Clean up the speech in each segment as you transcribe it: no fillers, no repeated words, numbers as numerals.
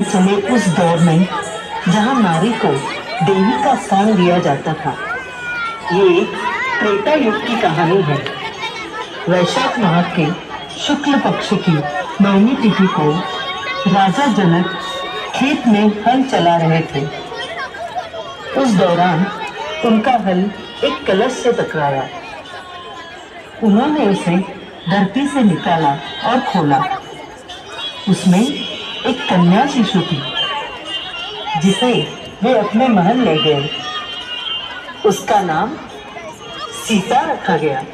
चले उस दौर में जहां नारी को देवी का स्थान दिया जाता था। ये एक त्रेता युग की कहानी है। वैशाख माह के शुक्ल पक्ष की नौमी तिथि को राजा जनक खेत में हल चला रहे थे। उस दौरान उनका हल एक कलश से टकराया। उन्होंने उसे धरती से निकाला और खोला। उसमें एक कन्या शिशु थी जिसे वे अपने महल ले गए। उसका नाम सीता रखा गया।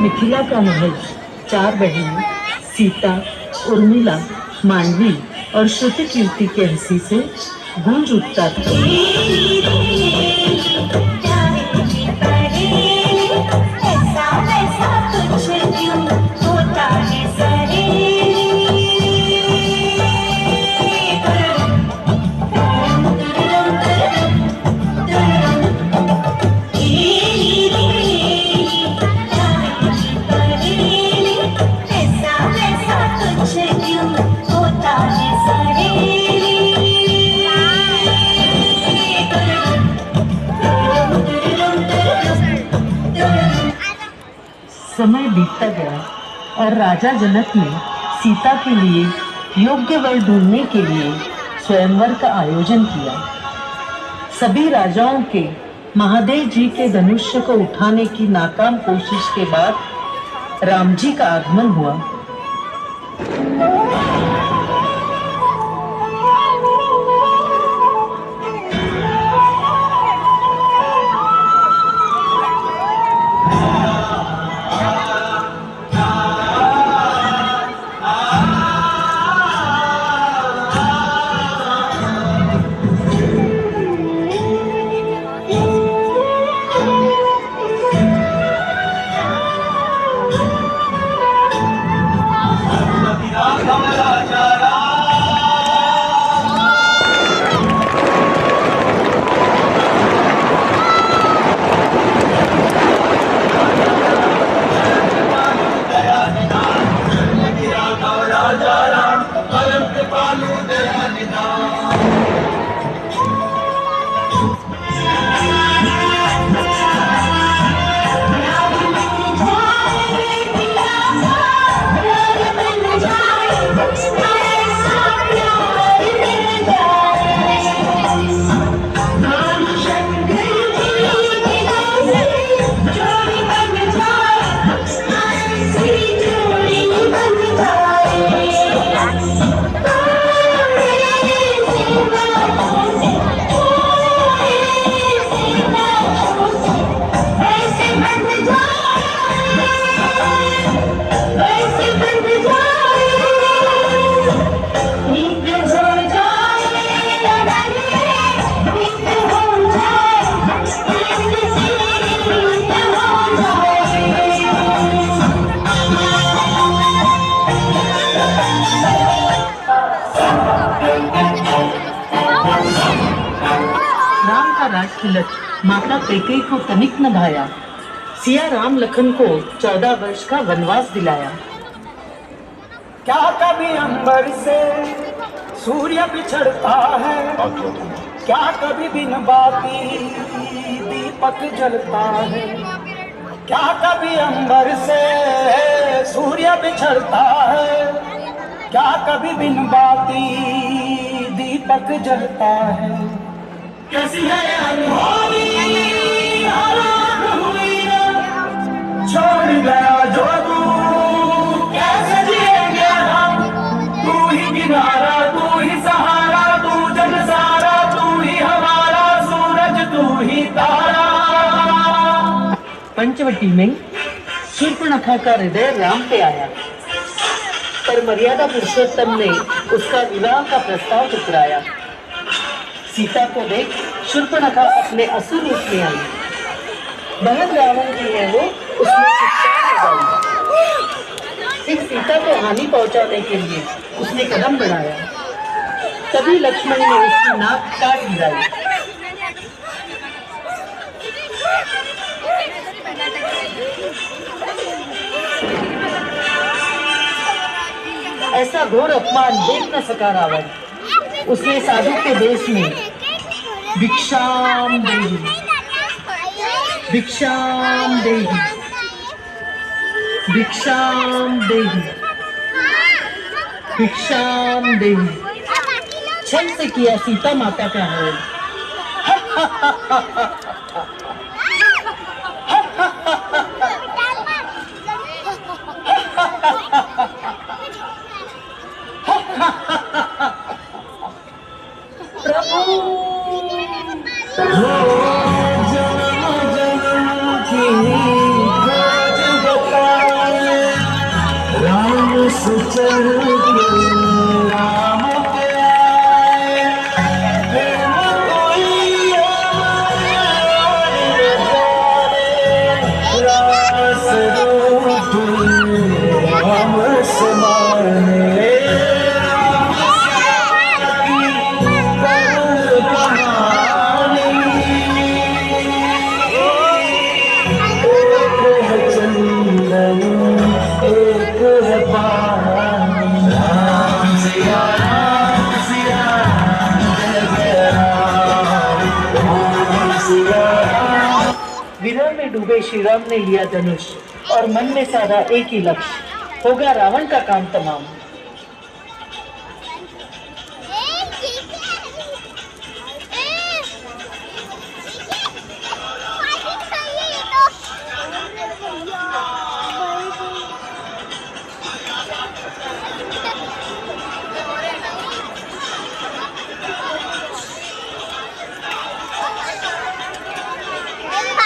मिथिला का महल 4 बहनों सीता, उर्मिला, मांडवी और श्रुति कीर्ति के हंसी से गूंज उठता था। समय बीतता गया और राजा जनक ने सीता के लिए योग्य वर ढूंढने के लिए स्वयंवर का आयोजन किया। सभी राजाओं के महादेव जी के धनुष्य को उठाने की नाकाम कोशिश के बाद राम जी का आगमन हुआ। राम का राज तिलक माता कैकेयी को तनिक न भाया। सिया राम लखन को 14 वर्ष का वनवास दिलाया। क्या कभी अंबर से सूर्य बिछड़ता है, क्या कभी बिन बाती दीपक जलता है। क्या कभी अंबर से सूर्य बिछड़ता है, क्या कभी बिन बाती दीपक जलता है। कैसी है अनहोनी रात हुई छोड़ गया जो तू, कैसे जिएंगे हम। तू ही किनारा, तू ही सहारा, तू जग सारा, तू ही हमारा सूरज, तू ही तारा। पंच पंचवटी में शूर्पणखा का हृदय राम पे आया, पर मर्यादा पुरुषोत्तम ने उसका विवाह का प्रस्ताव ठुकराया। सीता को देख शूर्पणखा अपने असुर रूप में आई। बहन रावण की है वो, उसने शिक्षा लगाई। फिर सीता को हानि पहुंचाने के लिए उसने कदम बढ़ाया। तभी लक्ष्मण ने उसकी नाक काट गिराई। ऐसा घोर अपमान देख न सका रावण। उसने साधु के देश में भिक्षाम देही, भिक्षाम देही, भिक्षाम देही, भिक्षाम देही छल से किया सीता माता का हरण। विरह में डूबे श्री राम ने लिया धनुष और मन में साधा एक ही लक्ष्य, होगा रावण का काम तमाम।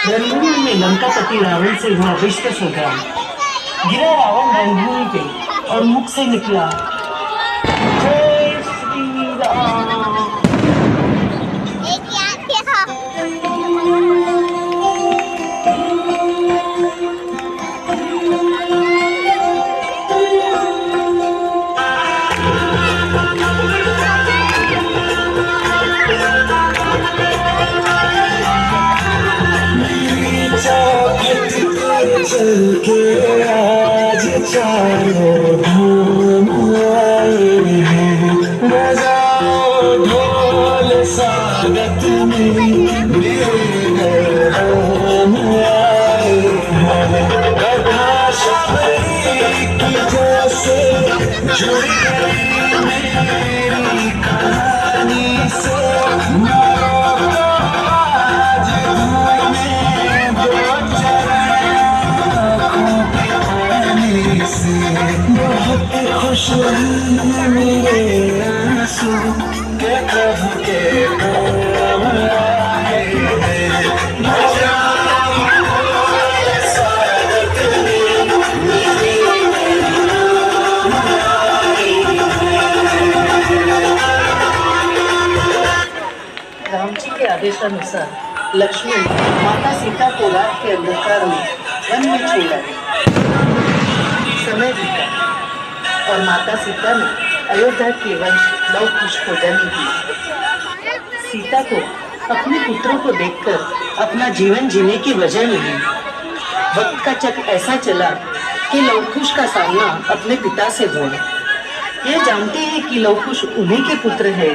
रणभूमि में लंकापति रावण से हुआ विश्व संग्राम। गिरा रावण रणभूमि पे और मुख से निकला जय श्री राम। चल के आज चारों धाम आए हैं, बजाओ ढोल स्वागत में मेरे राम आए हैं। कथा शबरी की जैसे जुड़ी गई मेरी कहानी से, बहुत खुश मेरे आंसू के कब के काम आए हैं। राम जी के आदेशानुसार लक्ष्मण माता सीता को रात के अंधकार में वन में छोड़ आए। समय बीता और माता सीता ने अयोध्या के वंश लव कुश को जन्म दिया। सीता को अपने पुत्रों को देखकर अपना जीवन जीने की वजह मिली। वक्त का चक ऐसा चला कि लवकुश का सामना अपने पिता से हुआ। ये जानते हैं कि लवकुश उन्हीं के पुत्र है।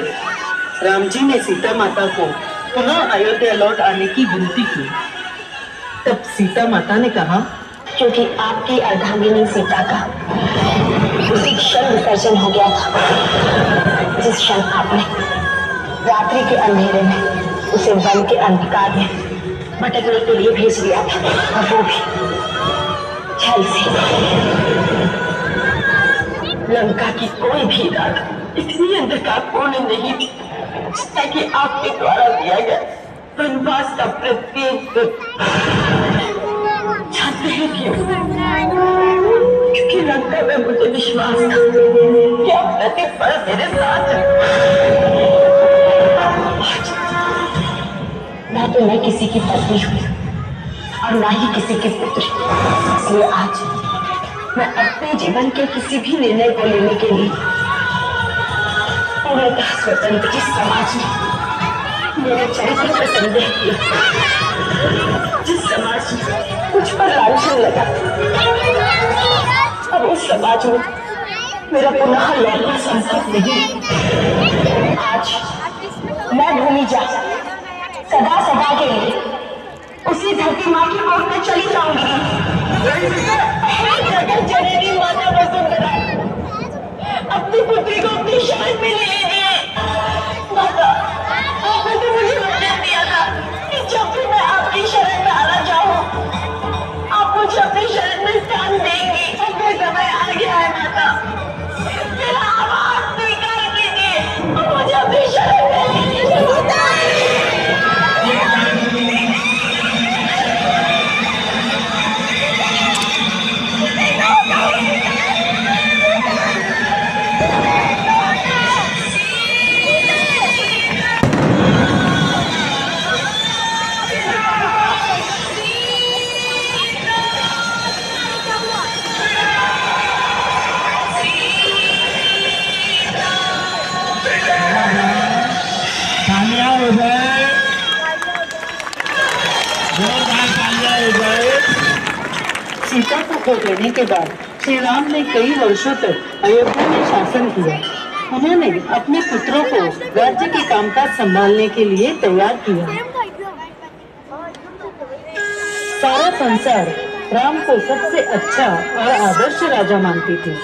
राम जी ने सीता माता को पुनः अयोध्या लौट आने की विनती की। तब सीता माता ने कहा, क्योंकि आपकी अर्धांगिनी सीता का उसी क्षण विसर्जन हो गया था जिस क्षण आपने रात्रि के अंधेरे में उसे वन के अंधकार में भटकने के लिए भेज दिया था, और वो भी छल से। लंका की कोई भी रात इतनी अंधकारपूर्ण नहीं थी ताकि आपके द्वारा दिया गया वनवास का प्रत्येक जानते हैं क्यों? क्योंकि लगता है मुझे विश्वास था कि अब प्रतिफल मेरे साथ है। आज ना तो मैं किसी की पत्नी हुई और ना ही किसी की पुत्री, इसलिए आज मैं अपने जीवन के किसी भी निर्णय को लेने के लिए पूर्णतः स्वतंत्र। जिस समाज ने मेरे चरित्र पर संदेह किया, जिस समाज में मुझ पर लांछन लगा, अब उस समाज में मेरा पुनः लौटना संभव नहीं। आज मैं भूमि जा सदा सदा के लिए उसी धरती माँ की ओर में चली जाऊंगी। जगत जननी माता वसुंधरा अपनी पुत्री को अपनी शरण में ले लीजिए। माता, आपने तो मुझे वचन दिया था कि जब भी मैं आपकी शरण में आना चाहूँ, आप मुझे अपनी शरण में स्थान देंगी। अब ये समय आ गया है माता, मेरा आवाज स्वीकार कीजिए और मुझे अपनी शरण में ले लीजिए। सीता को खो देने के बाद श्री राम ने कई वर्षों तक अयोध्या में शासन किया। उन्होंने अपने पुत्रों को राज्य के कामकाज संभालने के लिए तैयार किया। सारा संसार राम को सबसे अच्छा और आदर्श राजा मानती थी।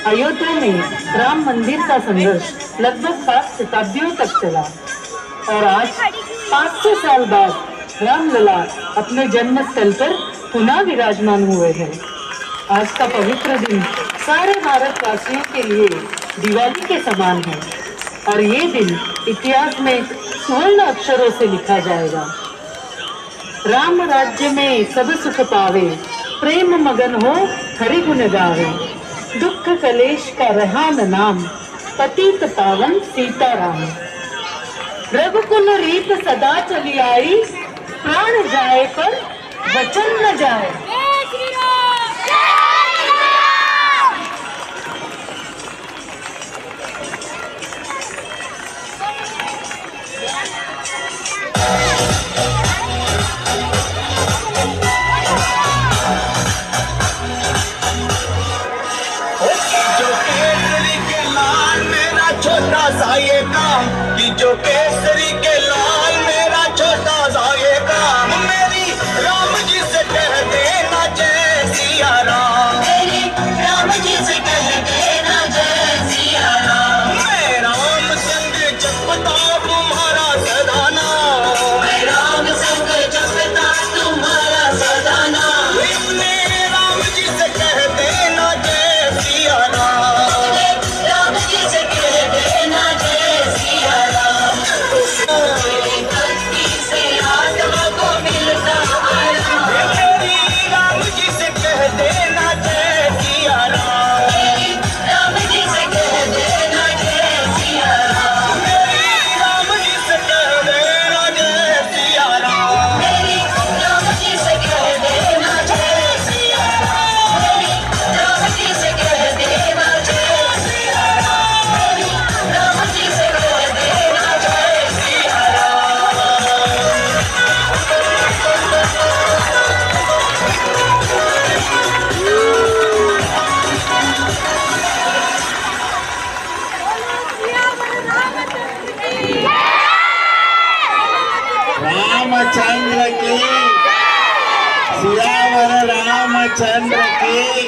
अयोध्या में राम मंदिर का संघर्ष लगभग 5 शताब्दियों तक चला और आज 500 साल बाद रामलला अपने जन्म स्थल पर पुनः विराजमान हुए हैं। आज का पवित्र दिन सारे भारतवासियों के लिए दिवाली के समान है और ये दिन इतिहास में स्वर्ण अक्षरों से लिखा जाएगा। राम राज्य में सब सुख पावे, प्रेम मगन हो हरि गुण गावे। दुख कलेश का रहा न नाम, पतित पावन सीताराम। रघुकुल रीत सदा चली आई, प्राण जाए पर वचन न जाए। छोटा सा ये काम कि जो केसरी के लाल मेरा छोटा सा ये काम। मेरी राम जी से कह देना जय सिया राम, मेरी राम जी से कह देना जय सिया राम। मैं राम संग जपता तुम्हारा सदा नाम, मैं राम संग जपता तुम्हारा सदा नाम। अपने राम जी से कह देना जय सिया राम, राम जी से कह देना जय सिया राम। भक्ति से आत्मा को मिलता आराम, मेरी राम जी से कह देना जय सिया राम, राम जी से कह देना जय सिया राम। मेरी राम जी से कह देना जय सिया राम, मेरी राम जी से कह देना जय सिया राम, मेरी राम जी से कह देना जय सिया राम, मेरी राम जी से कह देना जय सिया रामचंद्र की, सियावर रामचंद्र की।